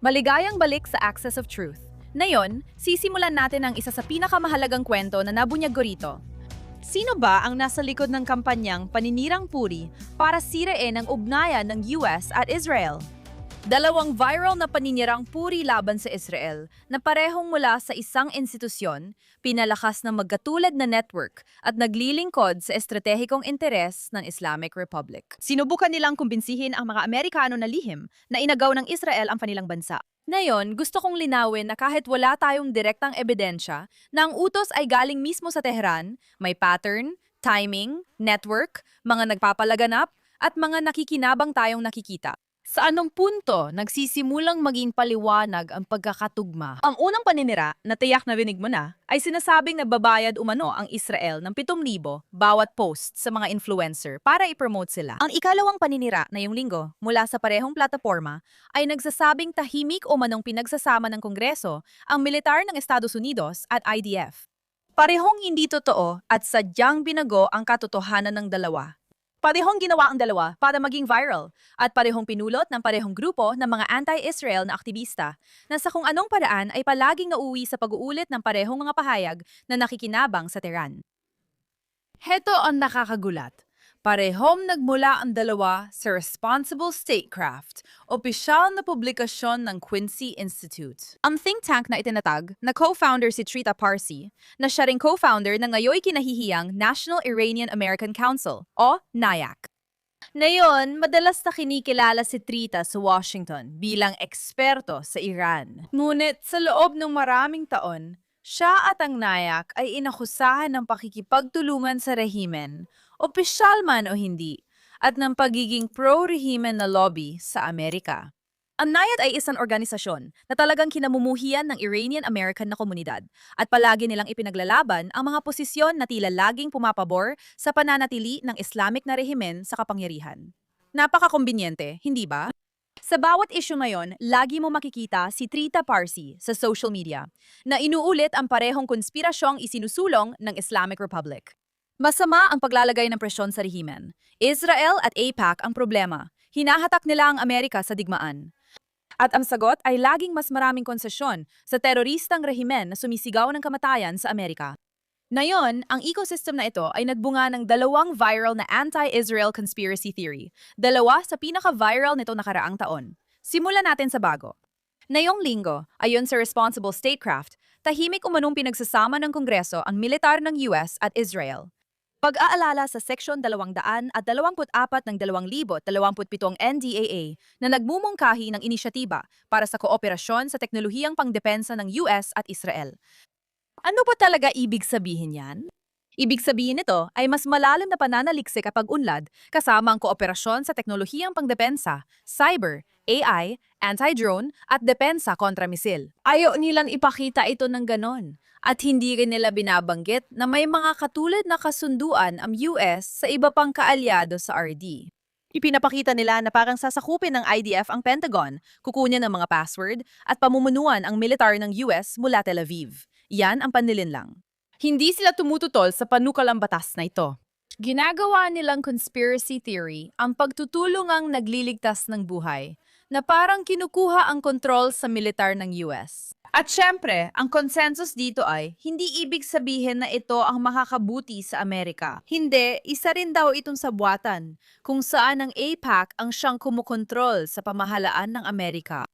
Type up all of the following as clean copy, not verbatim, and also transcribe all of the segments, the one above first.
Maligayang balik sa Axis of Truth. Ngayon, sisimulan natin ang isa sa pinakamahalagang kwento na nabunyag ko rito. Sino ba ang nasa likod ng kampanyang paninirang puri para sirain ang ugnayan ng US at Israel? Dalawang viral na paninirang puri laban sa Israel na parehong mula sa isang institusyon, pinalakas ng magkatulad na network at naglilingkod sa estratehikong interes ng Islamic Republic. Sinubukan nilang kumbinsihin ang mga Amerikano na lihim na inagaw ng Israel ang kanilang bansa. Ngayon, gusto kong linawin na kahit wala tayong direktang ebidensya na ang utos ay galing mismo sa Tehran, may pattern, timing, network, mga nagpapalaganap, at mga nakikinabang tayong nakikita. Sa anong punto nagsisimulang maging paliwanag ang pagkakatugma? Ang unang paninira, na tiyak na rinig mo na, ay sinasabing nagbabayad umano ang Israel ng 7,000 bawat post sa mga influencer para i-promote sila. Ang ikalawang paninira na yung linggo mula sa parehong plataforma ay nagsasabing tahimik umanong pinagsasama ng Kongreso ang militar ng Estados Unidos at IDF. Parehong hindi totoo at sadyang binago ang katotohanan ng dalawa. Parehong ginawa ang dalawa para maging viral at parehong pinulot ng parehong grupo ng mga anti-Israel na aktivista na sa kung anong paraan ay palaging nauuwi sa pag-uulit ng parehong mga pahayag na nakikinabang sa Tehran. Heto ang nakakagulat. Parehong nagmula ang dalawa sa Responsible Statecraft, opisyal na publikasyon ng Quincy Institute. Ang think tank na itinatag na co-founder si Trita Parsi, na siya ring co-founder ng ngayoy kinahihiyang National Iranian American Council o NIAC. Ngayon, madalas na kinikilala si Trita sa Washington bilang eksperto sa Iran. Ngunit sa loob ng maraming taon, siya at ang NIAC ay inakusahan ng pakikipagtulungan sa rehimen, opisyal man o hindi, at ng pagiging pro-rehimen na lobby sa Amerika. Ang NIAC ay isang organisasyon na talagang kinamumuhian ng Iranian-American na komunidad at palagi nilang ipinaglalaban ang mga posisyon na tila laging pumapabor sa pananatili ng Islamic na rehimen sa kapangyarihan. Napaka-kombinyente, hindi ba? Sa bawat issue ngayon, lagi mo makikita si Trita Parsi sa social media na inuulit ang parehong konspirasyong isinusulong ng Islamic Republic. Masama ang paglalagay ng presyon sa rehimen. Israel at AIPAC ang problema. Hinahatak nila ang Amerika sa digmaan. At ang sagot ay laging mas maraming konsesyon sa teroristang rehimen na sumisigaw ng kamatayan sa Amerika. Ngayon, ang ecosystem na ito ay nagbunga ng dalawang viral na anti-Israel conspiracy theory. Dalawa sa pinaka-viral nito nakaraang taon. Simulan natin sa bago. Ngayong linggo, ayon sa Responsible Statecraft, tahimik umanong pinagsasama ng Kongreso ang militar ng US at Israel. Pag-aalala sa Seksyon 224 ng 2027 NDAA na nagmumungkahi ng inisyatiba para sa kooperasyon sa teknolohiyang pangdepensa ng US at Israel. Ano ba talaga ibig sabihin yan? Ibig sabihin nito ay mas malalim na pananaliksik at pag-unlad kasama ang kooperasyon sa teknolohiyang pangdepensa, cyber, AI, anti-drone at depensa kontra misil. Ayaw nilang ipakita ito ng ganon. At hindi rin nila binabanggit na may mga katulad na kasunduan ang US sa iba pang kaalyado sa RD. Ipinapakita nila na parang sasakupin ng IDF ang Pentagon, kukunin ang mga password at pamumunuan ang militar ng US mula Tel Aviv. Yan ang panlilinlang. Hindi sila tumututol sa panukalang batas na ito. Ginagawa nilang conspiracy theory ang pagtutulungang nagliligtas ng buhay na parang kinukuha ang kontrol sa militar ng US. At syempre, ang consensus dito ay hindi ibig sabihin na ito ang makakabuti sa Amerika. Hindi, isa rin daw itong sabuatan kung saan ang AIPAC ang siyang kumukontrol sa pamahalaan ng Amerika.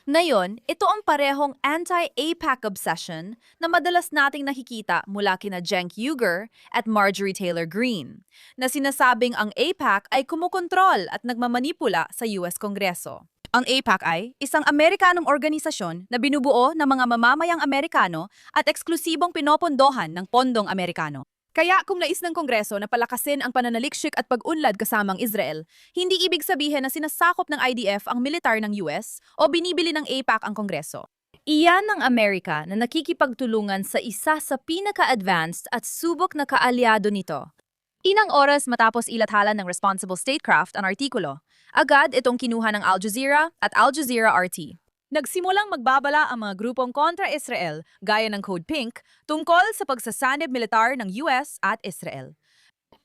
Ngayon, ito ang parehong anti-AIPAC obsession na madalas nating nakikita mula kina Cenk Uygur at Marjorie Taylor Greene, na sinasabing ang AIPAC ay kumukontrol at nagmamanipula sa US Kongreso. Ang AIPAC ay isang Amerikanong organisasyon na binubuo ng mga mamamayang Amerikano at eksklusibong pinopondohan ng pondong Amerikano. Kaya kung nais ng Kongreso na palakasin ang pananaliksik at pag-unlad kasamang Israel, hindi ibig sabihin na sinasakop ng IDF ang militar ng US o binibili ng AIPAC ang Kongreso. Iyan ang Amerika na nakikipagtulungan sa isa sa pinaka-advanced at subok na kaalyado nito. Inang oras matapos ilathala ng Responsible Statecraft ang artikulo, agad itong kinuha ng Al Jazeera at Al Jazeera RT. Nagsimulang magbabala ang mga grupong kontra-Israel gaya ng Code Pink tungkol sa pagsasanib militar ng US at Israel.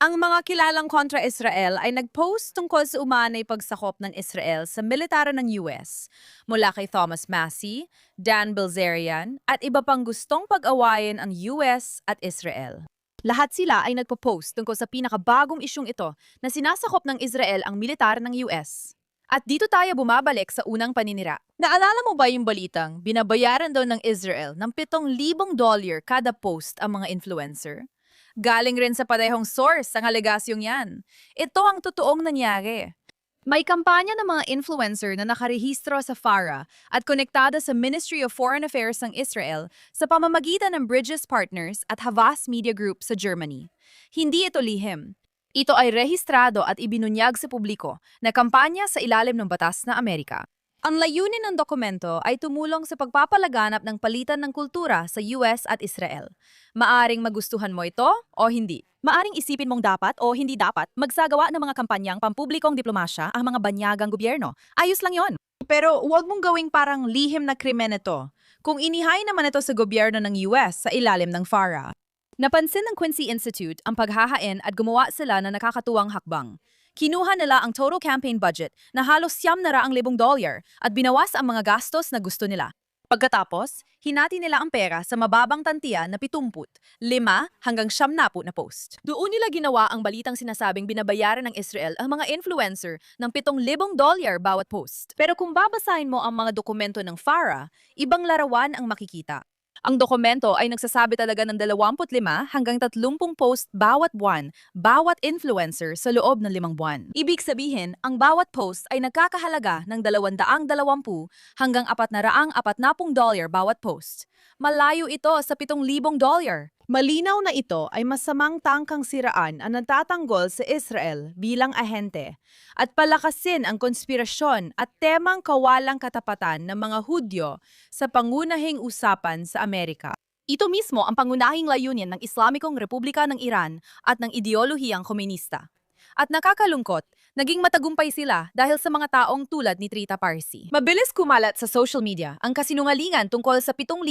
Ang mga kilalang kontra-Israel ay nag-post tungkol sa umanay pagsakop ng Israel sa military ng US, mula kay Thomas Massie, Dan Bilzerian, at iba pang gustong pag-awayin ang US at Israel. Lahat sila ay nagpo-post tungkol sa pinakabagong isyung ito na sinasakop ng Israel ang militar ng US. At dito tayo bumabalik sa unang paninira. Naalala mo ba yung balitang binabayaran daw ng Israel ng $7,000 kada post ang mga influencer? Galing rin sa parehong source ang alegasyong yan. Ito ang totoong nangyari. May kampanya ng mga influencer na nakarehistro sa FARA at konektada sa Ministry of Foreign Affairs ng Israel sa pamamagitan ng Bridges Partners at Havas Media Group sa Germany. Hindi ito lihim. Ito ay rehistrado at ibinunyag sa publiko na kampanya sa ilalim ng batas na Amerika. Ang layunin ng dokumento ay tumulong sa pagpapalaganap ng palitan ng kultura sa US at Israel. Maaring magustuhan mo ito o hindi. Maaring isipin mong dapat o hindi dapat magsagawa ng mga kampanyang pampublikong diplomasya ang mga banyagang gobyerno. Ayos lang yon. Pero huwag mong gawing parang lihim na krimen ito kung inihay naman ito sa gobyerno ng US sa ilalim ng FARA. Napansin ng Quincy Institute ang paghahain at gumawa sila ng nakakatuwang hakbang. Kinuha nila ang total campaign budget na halos $100,000 at binawas ang mga gastos na gusto nila. Pagkatapos, hinati nila ang pera sa mababang tantiya na 75 hanggang 70 na post. Doon nila ginawa ang balitang sinasabing binabayaran ng Israel ang mga influencer ng $7,000 bawat post. Pero kung babasahin mo ang mga dokumento ng FARA, ibang larawan ang makikita. Ang dokumento ay nagsasabi talaga ng 25 hanggang 30 post bawat buwan, bawat influencer sa loob ng 5 buwan. Ibig sabihin, ang bawat post ay nagkakahalaga ng $220 hanggang $440 bawat post. Malayo ito sa $7,000. Malinaw na ito ay masamang tangkang siraan ang nagtatanggol sa Israel bilang ahente at palakasin ang konspirasyon at temang kawalang katapatan ng mga Hudyo sa pangunahing usapan sa Amerika. Ito mismo ang pangunahing layunin ng Islamikong Republika ng Iran at ng ideolohiyang komunista. At nakakalungkot, naging matagumpay sila dahil sa mga taong tulad ni Trita Parsi. Mabilis kumalat sa social media ang kasinungalingan tungkol sa $7,000.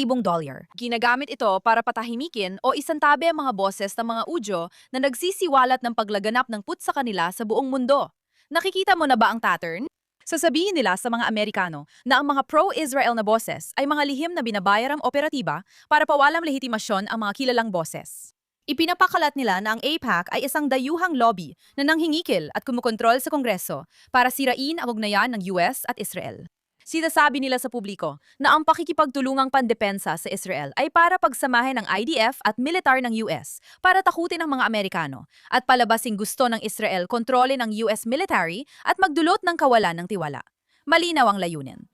Ginagamit ito para patahimikin o isantabi ang mga boses ng mga Udyo na nagsisiwalat ng paglaganap ng put sa kanila sa buong mundo. Nakikita mo na ba ang pattern? Sasabihin nila sa mga Amerikano na ang mga pro-Israel na boses ay mga lihim na binabayarang operatiba para pawalang legitimasyon ang mga kilalang boses. Ipinapakalat nila na ang AIPAC ay isang dayuhang lobby na nanghingikil at kumukontrol sa Kongreso para sirain ang ugnayan ng US at Israel. Sinasabi nila sa publiko na ang pakikipagtulungang pandepensa sa Israel ay para pagsamahin ang IDF at militar ng US para takutin ang mga Amerikano at palabasing gusto ng Israel kontrolin ang US military at magdulot ng kawalan ng tiwala. Malinaw ang layunin.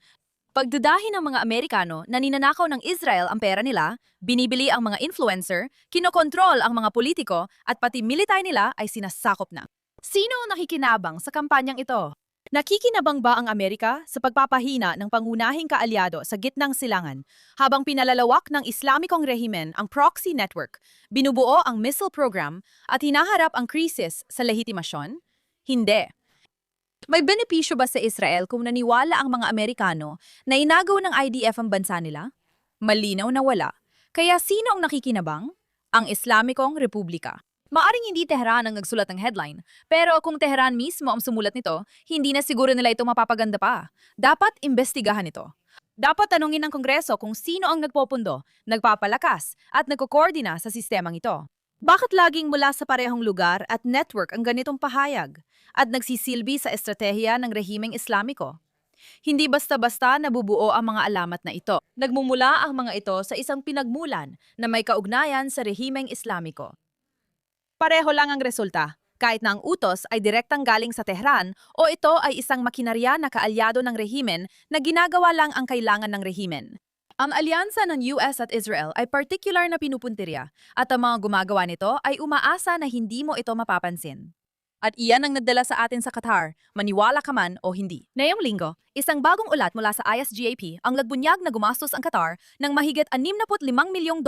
Pagdudahin ng mga Amerikano na ninanakaw ng Israel ang pera nila, binibili ang mga influencer, kinokontrol ang mga politiko, at pati military nila ay sinasakop na. Sino ang nakikinabang sa kampanyang ito? Nakikinabang ba ang Amerika sa pagpapahina ng pangunahing kaalyado sa gitnang silangan habang pinalalawak ng Islamikong rehimen ang proxy network, binubuo ang missile program at hinaharap ang krisis sa legitimasyon? Hindi. May benepisyo ba sa Israel kung naniwala ang mga Amerikano na inagaw ng IDF ang bansa nila? Malinaw na wala. Kaya sino ang nakikinabang? Ang Islamikong Republika. Maaring hindi Tehran ang nagsulat ng headline, pero kung Tehran mismo ang sumulat nito, hindi na siguro nila ito mapapaganda pa. Dapat imbestigahan ito. Dapat tanungin ng Kongreso kung sino ang nagpopundo, nagpapalakas, at nagkokoordina sa sistemang ito. Bakit laging mula sa parehong lugar at network ang ganitong pahayag at nagsisilbi sa estratehiya ng rehimeng Islamiko? Hindi basta-basta nabubuo ang mga alamat na ito. Nagmumula ang mga ito sa isang pinagmulan na may kaugnayan sa rehimeng Islamiko. Pareho lang ang resulta, kahit na ang utos ay direktang galing sa Tehran o ito ay isang makinarya na kaalyado ng rehimen na ginagawa lang ang kailangan ng rehimen. Ang alyansa ng US at Israel ay particular na pinupuntirya at ang mga gumagawa nito ay umaasa na hindi mo ito mapapansin. At iyan ang nadala sa atin sa Qatar, maniwala ka man o hindi. Ngayong linggo, isang bagong ulat mula sa ISGAP ang nagbunyag na gumastos ang Qatar ng mahigit $65 milyong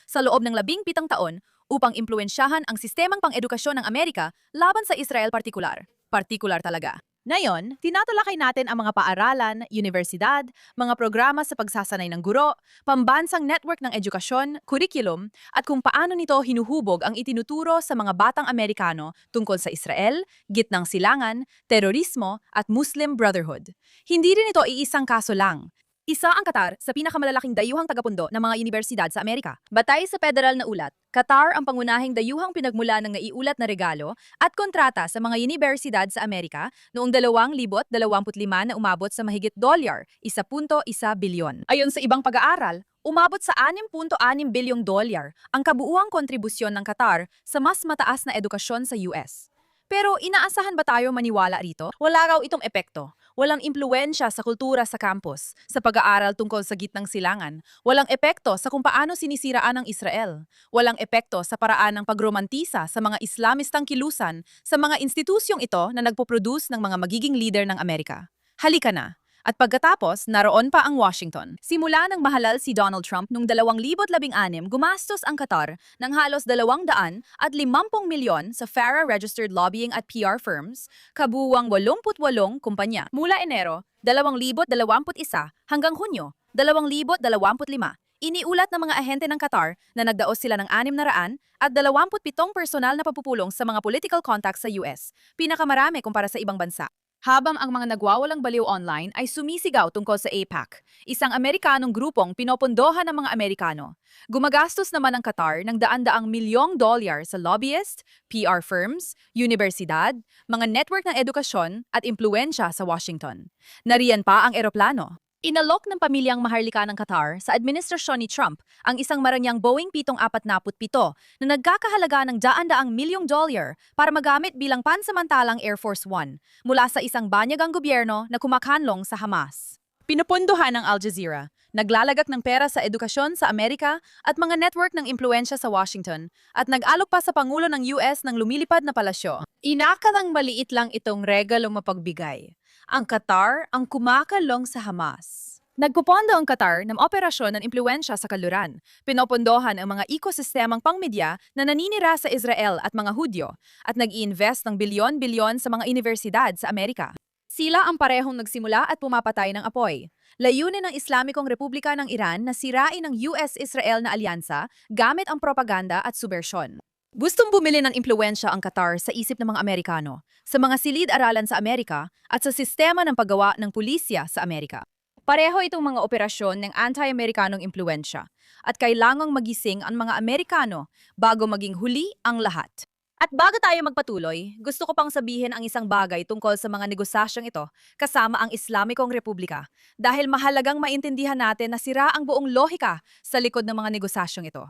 sa loob ng 17 taon upang impluensyahan ang sistemang pang-edukasyon ng Amerika laban sa Israel partikular. Partikular talaga. Ngayon, tinatalakay natin ang mga paaralan, universidad, mga programa sa pagsasanay ng guro, pambansang network ng edukasyon, kurikulum, at kung paano nito hinuhubog ang itinuturo sa mga batang Amerikano tungkol sa Israel, gitnang silangan, terorismo, at Muslim Brotherhood. Hindi rin ito iisang kaso lang. Isa ang Qatar sa pinakamalalaking dayuhang tagapundo ng mga universidad sa Amerika. Batay sa federal na ulat, Qatar ang pangunahing dayuhang pinagmula ng naiulat na regalo at kontrata sa mga universidad sa Amerika noong 2025 na umabot sa mahigit $1.1 bilyon. Ayon sa ibang pag-aaral, umabot sa $6.6 bilyong ang kabuuang kontribusyon ng Qatar sa mas mataas na edukasyon sa US. Pero inaasahan ba tayo maniwala rito? Wala raw itong epekto. Walang impluwensya sa kultura sa campus, sa pag-aaral tungkol sa gitnang silangan. Walang epekto sa kung paano sinisiraan ng Israel. Walang epekto sa paraan ng pagromantisa sa mga Islamistang kilusan sa mga institusyong ito na nagpo-produce ng mga magiging leader ng Amerika. Halika na! At pagkatapos, naroon pa ang Washington. Simula nang mahalal si Donald Trump noong 2016, gumastos ang Qatar ng halos 250 milyon sa FARA registered lobbying at PR firms, kabuuang 88 kumpanya. Mula Enero 2021 hanggang Hunyo 2025, iniulat ng mga ahente ng Qatar na nagdaos sila ng 600 at 27 personal na papupulong sa mga political contacts sa US, pinakamarami kumpara sa ibang bansa. Habang ang mga nagwawalang baliw online ay sumisigaw tungkol sa AIPAC, isang Amerikanong grupong pinopondohan ng mga Amerikano. Gumagastos naman ang Qatar ng daan-daang milyong dolyar sa lobbyist, PR firms, universidad, mga network ng edukasyon at impluensya sa Washington. Nariyan pa ang eroplano. Inalok ng pamilyang Maharlika ng Qatar sa administrasyon ni Trump ang isang maranyang Boeing 747 na nagkakahalaga ng daan-daang milyong dolyar para magamit bilang pansamantalang Air Force One mula sa isang banyagang gobyerno na kumakanlong sa Hamas. Pinupunduhan ng Al Jazeera, naglalagak ng pera sa edukasyon sa Amerika at mga network ng impluensya sa Washington at nag-alok pa sa Pangulo ng US ng lumilipad na palasyo. Inakalang maliit lang itong regalong mapagbigay. Ang Qatar ang kumakalong sa Hamas. Nagpupondo ang Qatar ng operasyon ng impluensya sa kaluran. Pinopondohan ang mga ekosistemang pangmedya na naninira sa Israel at mga Hudyo at nag-i-invest ng bilyon-bilyon sa mga universidad sa Amerika. Sila ang parehong nagsimula at pumapatay ng apoy. Layunin ng Islamikong Republika ng Iran na sirain ang US-Israel na alyansa gamit ang propaganda at subversyon. Gustong bumili ng impluensya ang Qatar sa isip ng mga Amerikano, sa mga silid-aralan sa Amerika at sa sistema ng paggawa ng pulisya sa Amerika. Pareho itong mga operasyon ng anti-Amerikanong impluensya at kailangang magising ang mga Amerikano bago maging huli ang lahat. At bago tayo magpatuloy, gusto ko pang sabihin ang isang bagay tungkol sa mga negosasyong ito kasama ang Islamikong Republika dahil mahalagang maintindihan natin na sira ang buong lohika sa likod ng mga negosasyong ito.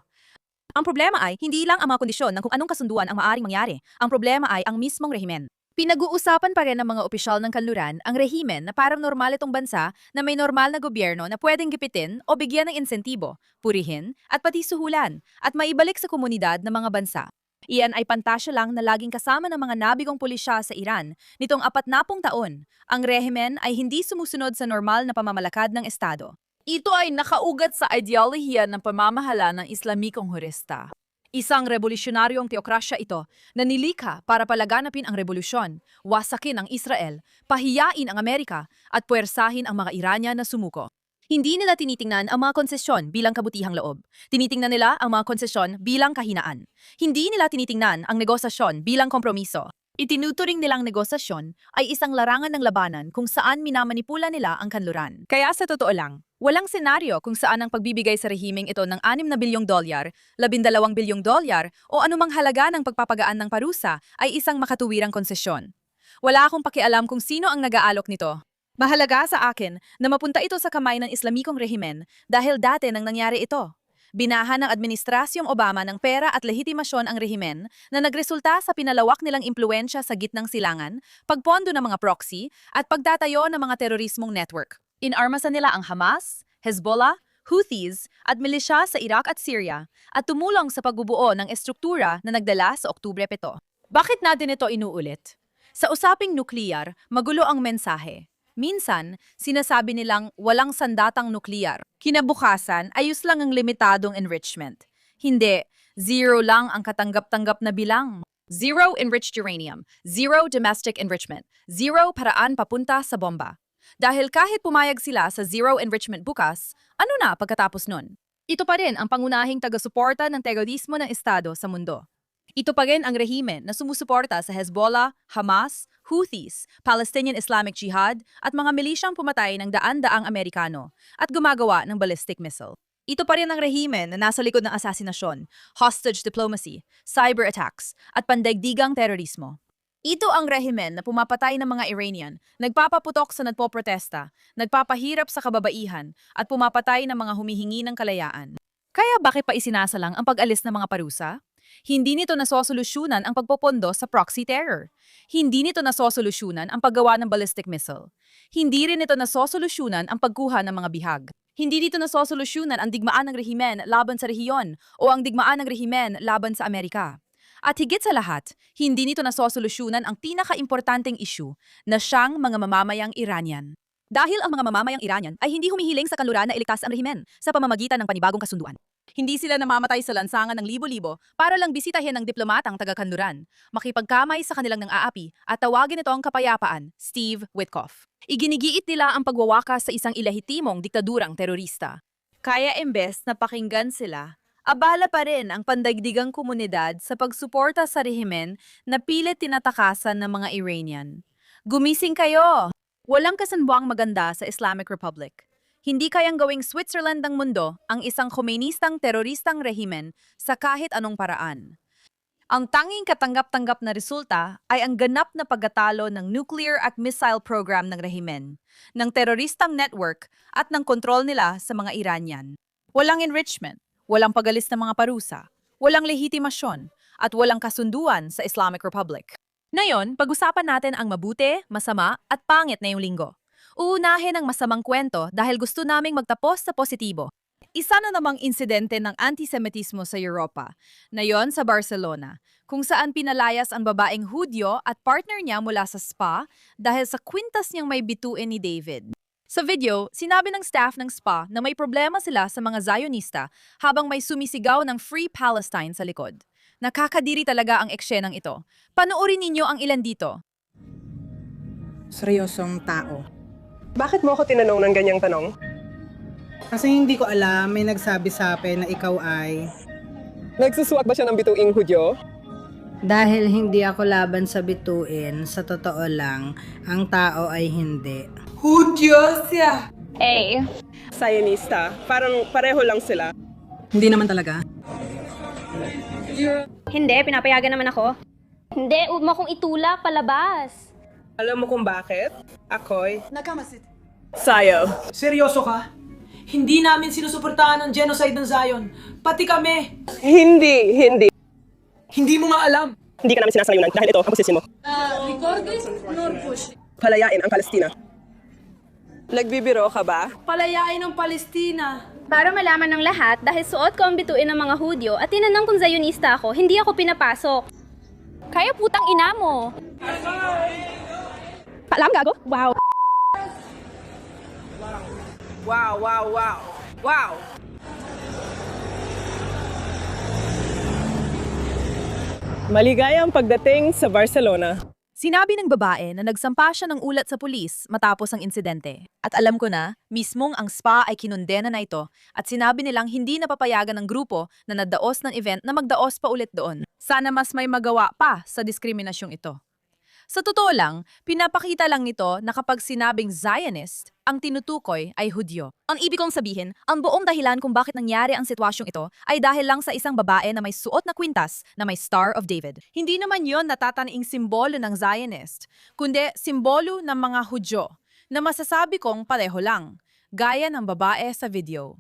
Ang problema ay hindi lang ang mga kondisyon ng kung anong kasunduan ang maaaring mangyari. Ang problema ay ang mismong rehimen. Pinag-uusapan pa rin ng mga opisyal ng kanluran ang rehimen na parang normal itong bansa na may normal na gobyerno na pwedeng gipitin o bigyan ng insentibo, purihin at pati suhulan at maibalik sa komunidad ng mga bansa. Iyan ay pantasya lang na laging kasama ng mga nabigong pulisya sa Iran nitong 40 taon. Ang rehimen ay hindi sumusunod sa normal na pamamalakad ng Estado. Ito ay nakaugat sa ideolohiya ng pamamahala ng Islamikong hurista. Isang revolusyonaryong teokrasya ito na nilikha para palaganapin ang revolusyon, wasakin ang Israel, pahiyain ang Amerika at puwersahin ang mga Iranian na sumuko. Hindi nila tinitingnan ang mga konsesyon bilang kabutihang loob. Tinitingnan nila ang mga konsesyon bilang kahinaan. Hindi nila tinitingnan ang negosasyon bilang kompromiso. Itinuturing nilang negosasyon ay isang larangan ng labanan kung saan minamanipula nila ang kanluran. Kaya sa totoo lang, walang senaryo kung saan ang pagbibigay sa rehimeng ito ng 6 na bilyong dolyar, 12 bilyong dolyar o anumang halaga ng pagpapagaan ng parusa ay isang makatuwirang konsesyon. Wala akong pakialam kung sino ang nag-aalok nito. Mahalaga sa akin na mapunta ito sa kamay ng Islamikong rehimen dahil dati nang nangyari ito. Binahan ng Administrasyong Obama ng pera at lehitimasyon ang rehimen na nagresulta sa pinalawak nilang impluensya sa gitnang silangan, pagpondo ng mga proxy at pagtatayo ng mga terorismong network. Inarmasan nila ang Hamas, Hezbollah, Houthis at milisya sa Iraq at Syria at tumulong sa pagbubuo ng estruktura na nagdala sa Oktubre 7. Bakit natin ito inuulit? Sa usaping nukleyar, magulo ang mensahe. Minsan, sinasabi nilang walang sandatang nukleyar. Kinabukasan, ayos lang ang limitadong enrichment. Hindi, zero lang ang katanggap-tanggap na bilang. Zero enriched uranium, zero domestic enrichment, zero paraan papunta sa bomba. Dahil kahit pumayag sila sa zero enrichment bukas, ano na pagkatapos nun? Ito pa rin ang pangunahing taga-suporta ng terorismo ng Estado sa mundo. Ito pa rin ang rehimen na sumusuporta sa Hezbollah, Hamas, Houthis, Palestinian Islamic Jihad at mga milisyang pumatay ng daan-daang Amerikano at gumagawa ng ballistic missile. Ito pa rin ang rehimen na nasa likod ng asasinasyon, hostage diplomacy, cyber attacks at pandaigdigang terorismo. Ito ang rehimen na pumapatay ng mga Iranian, nagpapaputok sa nagpoprotesta, nagpapahirap sa kababaihan at pumapatay ng mga humihingi ng kalayaan. Kaya bakit pa isinasalang ang pag-alis ng mga parusa? Hindi nito nasosolusyunan ang pagpopondo sa proxy terror. Hindi nito nasosolusyunan ang paggawa ng ballistic missile. Hindi rin nito nasosolusyunan ang pagkuha ng mga bihag. Hindi dito nasosolusyunan ang digmaan ng rehimen laban sa rehiyon o ang digmaan ng rehimen laban sa Amerika. At higit sa lahat, hindi nito nasosolusyunan ang pinaka-importanteng issue na siyang mga mamamayang Iranian. Dahil ang mga mamamayang Iranian ay hindi humihiling sa kanluran na iligtas ang rehimen sa pamamagitan ng panibagong kasunduan. Hindi sila namamatay sa lansangan ng libo-libo para lang bisitahin ng diplomatang taga-kanluran, makipagkamay sa kanilang ng aapi at tawagin itong kapayapaan, Steve Witkoff. Iginigiit nila ang pagwawakas sa isang ilahitimong diktadurang terorista. Kaya imbes na pakinggan sila, abala pa rin ang pandaigdigang komunidad sa pagsuporta sa rehimen na pilit tinatakasan ng mga Iranian. Gumising kayo! Walang kasanbuang maganda sa Islamic Republic. Hindi kayang gawing Switzerland ng mundo ang isang Khomeinistang teroristang rehimen sa kahit anong paraan. Ang tanging katanggap-tanggap na resulta ay ang ganap na pagkatalo ng nuclear at missile program ng rehimen, ng teroristang network at ng kontrol nila sa mga Iranian. Walang enrichment, walang pagalis ng mga parusa, walang legitimasyon, at walang kasunduan sa Islamic Republic. Ngayon, pag-usapan natin ang mabuti, masama at pangit na yung linggo. Uunahin ang masamang kwento dahil gusto naming magtapos sa positibo. Isa na namang insidente ng antisemitismo sa Europa, na yon sa Barcelona, kung saan pinalayas ang babaeng Hudyo at partner niya mula sa spa dahil sa kwintas niyang may bituin ni David. Sa video, sinabi ng staff ng spa na may problema sila sa mga Zionista habang may sumisigaw ng Free Palestine sa likod. Nakakadiri talaga ang eksenang ito. Panoorin ninyo ang ilan dito. Seryosong tao. Bakit mo ako tinanong ng ganyang tanong? Kasi hindi ko alam, may nagsabi sa akin na ikaw ay... Nagsusuwak ba siya ng bituing Hudyo? Dahil hindi ako laban sa bituin, sa totoo lang, ang tao ay hindi. Hudyo siya! Zionista. Parang pareho lang sila. Hindi naman talaga. Hindi, pinapayagan naman ako. Hindi, huwag mo akong itulak, palabas. Alam mo kung bakit? Ako'y... Sayo. Seryoso ka? Hindi namin sinusuportahan ang genocide ng Zion. Pati kami. Hindi. Hindi mo nga alam. Hindi ka namin sinasayunan dahil ito ang posisyon mo. Palayain ang Palestina. Nagbibiro ka ba? Palayain ng Palestina. Para malaman ng lahat, dahil suot ko ang bituin ng mga Hudyo at tinanong kung Zionista ako, hindi ako pinapasok. Kaya putang ina mo. Alam gago? Wow. Wow! Maligayang pagdating sa Barcelona. Sinabi ng babae na nagsampa siya ng ulat sa pulis matapos ang insidente. At alam ko na, mismong ang spa ay kinondena na ito at sinabi nilang hindi napapayagan ng grupo na nadaos ng event na magdaos pa ulit doon. Sana mas may magawa pa sa diskriminasyong ito. Sa totoo lang, pinapakita lang nito na kapag sinabing Zionist, ang tinutukoy ay Hudyo. Ang ibig kong sabihin, ang buong dahilan kung bakit nangyari ang sitwasyong ito ay dahil lang sa isang babae na may suot na kwintas na may Star of David. Hindi naman yon natataniing simbolo ng Zionist, kundi simbolo ng mga Hudyo na masasabi kong pareho lang, gaya ng babae sa video.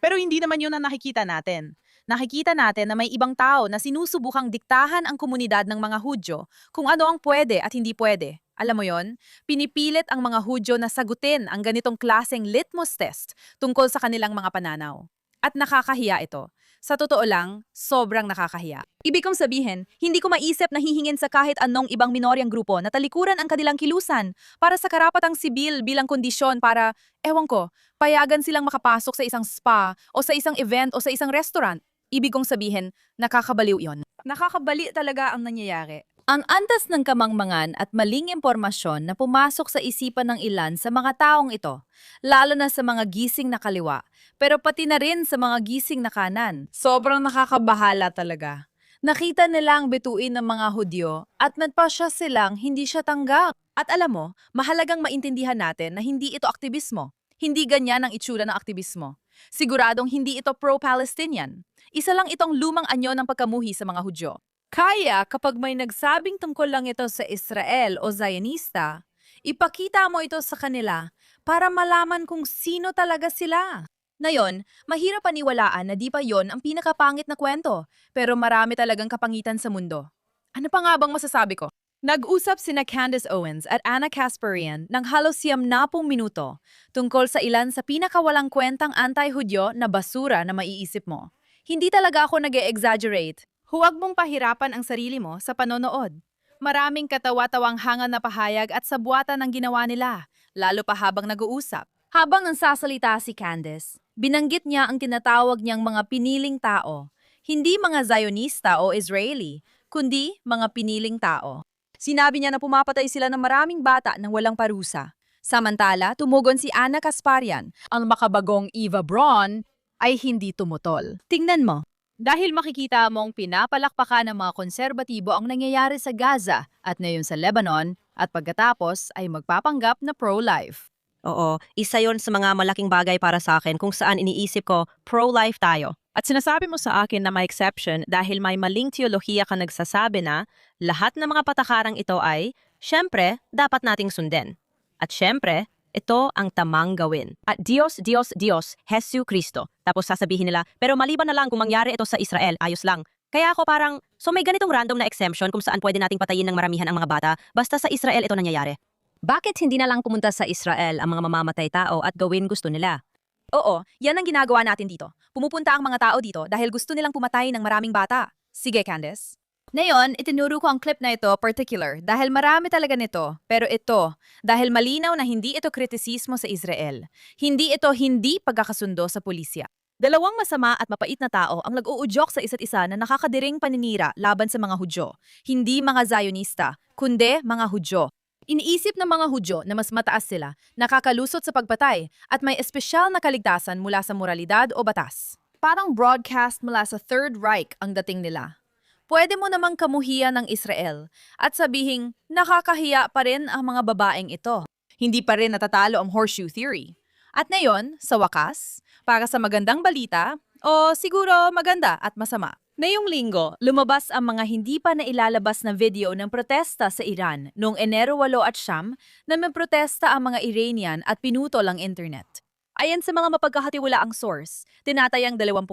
Pero hindi naman yun ang nakikita natin. Nakikita natin na may ibang tao na sinusubukang diktahan ang komunidad ng mga Hudyo kung ano ang pwede at hindi pwede. Alam mo yon? Pinipilit ang mga Hudyo na sagutin ang ganitong klaseng litmus test tungkol sa kanilang mga pananaw. At nakakahiya ito. Sa totoo lang, sobrang nakakahiya. Ibig kong sabihin, hindi ko maisip na hihingin sa kahit anong ibang minoryang grupo na talikuran ang kanilang kilusan para sa karapatang sibil bilang kondisyon para, ewan ko, payagan silang makapasok sa isang spa o sa isang event o sa isang restaurant. Ibig kong sabihin, nakakabaliw yon. Nakakabali talaga ang nangyayari. Ang antas ng kamangmangan at maling impormasyon na pumasok sa isipan ng ilan sa mga taong ito, lalo na sa mga gising na kaliwa, pero pati na rin sa mga gising na kanan. Sobrang nakakabahala talaga. Nakita nila ang bituin ng mga Hudyo at nagpasya silang hindi siya tanggap. At alam mo, mahalagang maintindihan natin na hindi ito aktivismo. Hindi ganyan ang itsura ng aktivismo. Siguradong hindi ito pro-Palestinian. Isa lang itong lumang anyo ng pagkamuhi sa mga Hudyo. Kaya kapag may nagsabing tungkol lang ito sa Israel o Zionista, ipakita mo ito sa kanila para malaman kung sino talaga sila. Ngayon, mahirap paniwalaan na di pa yon ang pinakapangit na kwento, pero marami talagang kapangitan sa mundo. Ano pa nga bang masasabi ko? Nag-usap sina Candace Owens at Anna Kasparian ng halos 90 minuto tungkol sa ilan sa pinakawalang kwentang anti-Hudyo na basura na maiisip mo. Hindi talaga ako nag-e-exaggerate. Huwag mong pahirapan ang sarili mo sa panonood. Maraming katawa-tawang hangal na pahayag at sabuatan ang ginawa nila, lalo pa habang nag-uusap. Habang nagsasalita si Candace, binanggit niya ang tinatawag niyang mga piniling tao. Hindi mga Zionista o Israeli, kundi mga piniling tao. Sinabi niya na pumapatay sila ng maraming bata nang walang parusa. Samantala, tumugon si Anna Kasparian, ang makabagong Eva Braun ay hindi tumutol. Tingnan mo. Dahil makikita mong pinapalakpakan ng mga konserbatibo ang nangyayari sa Gaza at ngayon sa Lebanon at pagkatapos ay magpapanggap na pro-life. Oo, isa yon sa mga malaking bagay para sa akin kung saan iniisip ko pro-life tayo. At sinasabi mo sa akin na may exception dahil may maling teolohiya ka nagsasabi na lahat ng mga patakarang ito ay, syempre, dapat nating sundin. At syempre, ito ang tamang gawin. At Diyos, Diyos, Diyos, Jesu Cristo. Tapos sasabihin nila, pero maliban na lang kung mangyari ito sa Israel, ayos lang. Kaya ako parang, so may ganitong random na exemption kung saan pwede nating patayin ng maramihan ang mga bata, basta sa Israel ito nangyayari. Bakit hindi na lang pumunta sa Israel ang mga mamamatay tao at gawin gusto nila? Oo, yan ang ginagawa natin dito. Pumupunta ang mga tao dito dahil gusto nilang pumatay ng maraming bata. Sige, Candace. Ngayon, itinuro ko ang clip na ito particular dahil marami talaga nito. Pero ito, dahil malinaw na hindi ito kritisismo sa Israel. Hindi ito hindi pagkakasundo sa pulisya. Dalawang masama at mapait na tao ang nag-uudyok sa isa't isa na nakakadiring paninira laban sa mga Hudyo. Hindi mga Zionista, kundi mga Hudyo. Iniisip ng mga Hudyo na mas mataas sila, nakakalusot sa pagpatay at may espesyal na kaligtasan mula sa moralidad o batas. Parang broadcast mula sa Third Reich ang dating nila. Pwede mo namang kamuhian ng Israel at sabihing nakakahiya pa rin ang mga babaeng ito. Hindi pa rin natatalo ang horseshoe theory. At ngayon, sa wakas, para sa magandang balita, o siguro maganda at masama. Ngayong linggo, lumabas ang mga hindi pa nailalabas na video ng protesta sa Iran noong Enero 8 at 9 na may protesta ang mga Iranian at pinutol ang internet. Ayon sa mga mapagkakatiwalaang source, tinatayang 20,000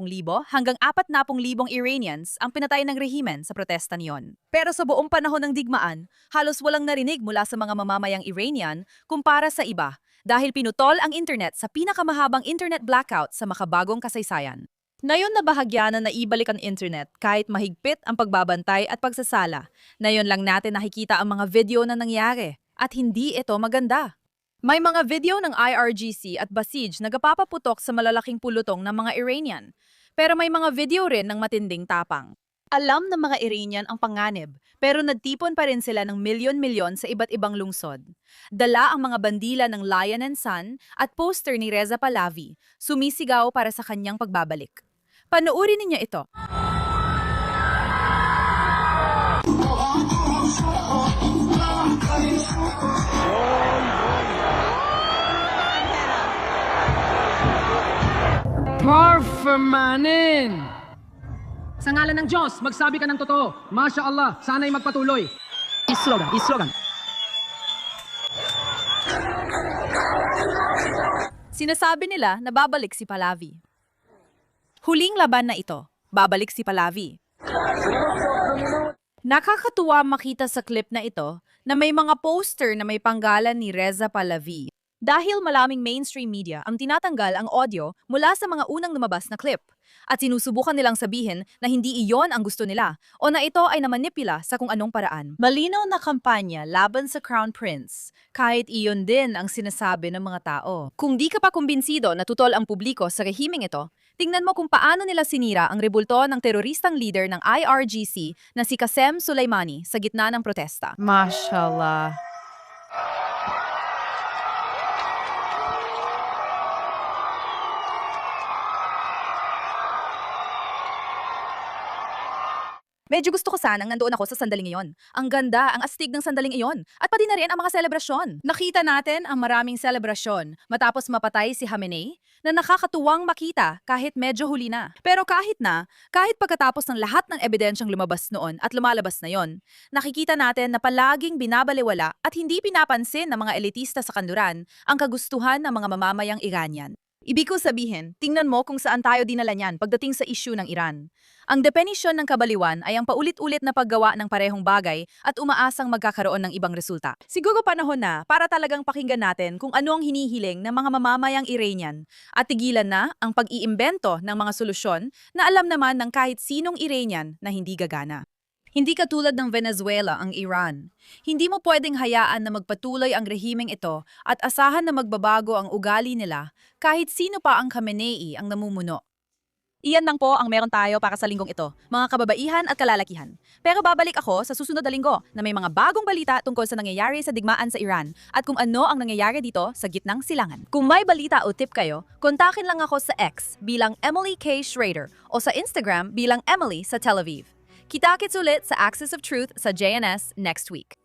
hanggang 40,000 Iranians ang pinatay ng rehimen sa protesta niyon. Pero sa buong panahon ng digmaan, halos walang narinig mula sa mga mamamayang Iranian kumpara sa iba dahil pinutol ang internet sa pinakamahabang internet blackout sa makabagong kasaysayan. Ngayon na bahagya na naibalik ang internet kahit mahigpit ang pagbabantay at pagsasala, ngayon lang natin nakikita ang mga video na nangyari at hindi ito maganda. May mga video ng IRGC at Basij na nagpapaputok sa malalaking pulutong ng mga Iranian, pero may mga video rin ng matinding tapang. Alam ng mga Iranian ang panganib, pero nagtipon pa rin sila ng milyon-milyon sa iba't ibang lungsod. Dala ang mga bandila ng Lion and Sun at poster ni Reza Pahlavi, sumisigaw para sa kanyang pagbabalik. Panoorin ninyo ito. Parfamanin! Sa ngalan ng Diyos, magsabi ka ng totoo. Masya Allah, sana'y magpatuloy. Islogan, islogan. Sinasabi nila na babalik si Pahlavi. Huling laban na ito, babalik si Pahlavi. Nakakatuwa makita sa clip na ito na may mga poster na may panggalan ni Reza Pahlavi. Dahil malaming mainstream media ang tinatanggal ang audio mula sa mga unang lumabas na clip at sinusubukan nilang sabihin na hindi iyon ang gusto nila o na ito ay namanipula sa kung anong paraan. Malinaw na kampanya laban sa Crown Prince, kahit iyon din ang sinasabi ng mga tao. Kung di ka pa kumbinsido na tutol ang publiko sa rehimeng ito, tingnan mo kung paano nila sinira ang rebulto ng teroristang leader ng IRGC na si Qasem Soleimani sa gitna ng protesta. Mashallah. Medyo gusto ko sanang nandoon ako sa sandaling iyon. Ang ganda, ang astig ng sandaling iyon. At pati na rin ang mga selebrasyon. Nakita natin ang maraming selebrasyon matapos mapatay si Khamenei na nakakatuwang makita kahit medyo huli na. Pero kahit pagkatapos ng lahat ng ebidensyang lumabas noon at lumalabas na yon, nakikita natin na palaging binabalewala at hindi pinapansin ng mga elitista sa kanluran ang kagustuhan ng mga mamamayang Iranian. Ibig ko sabihin, tingnan mo kung saan tayo dinala niyan pagdating sa issue ng Iran. Ang depenisyon ng kabaliwan ay ang paulit-ulit na paggawa ng parehong bagay at umaasang magkakaroon ng ibang resulta. Siguro panahon na para talagang pakinggan natin kung ano ang hinihiling ng mga mamamayang Iranian at tigilan na ang pag-iimbento ng mga solusyon na alam naman ng kahit sinong Iranian na hindi gagana. Hindi katulad ng Venezuela ang Iran. Hindi mo pwedeng hayaan na magpatuloy ang rehimeng ito at asahan na magbabago ang ugali nila kahit sino pa ang Khamenei ang namumuno. Iyan lang po ang meron tayo para sa linggong ito, mga kababaihan at kalalakihan. Pero babalik ako sa susunod na linggo na may mga bagong balita tungkol sa nangyayari sa digmaan sa Iran at kung ano ang nangyayari dito sa gitnang silangan. Kung may balita o tip kayo, kontakin lang ako sa X bilang Emily K. Schrader o sa Instagram bilang Emily sa Tel Aviv. Kita-kits ulit sa Axis of Truth sa JNS next week.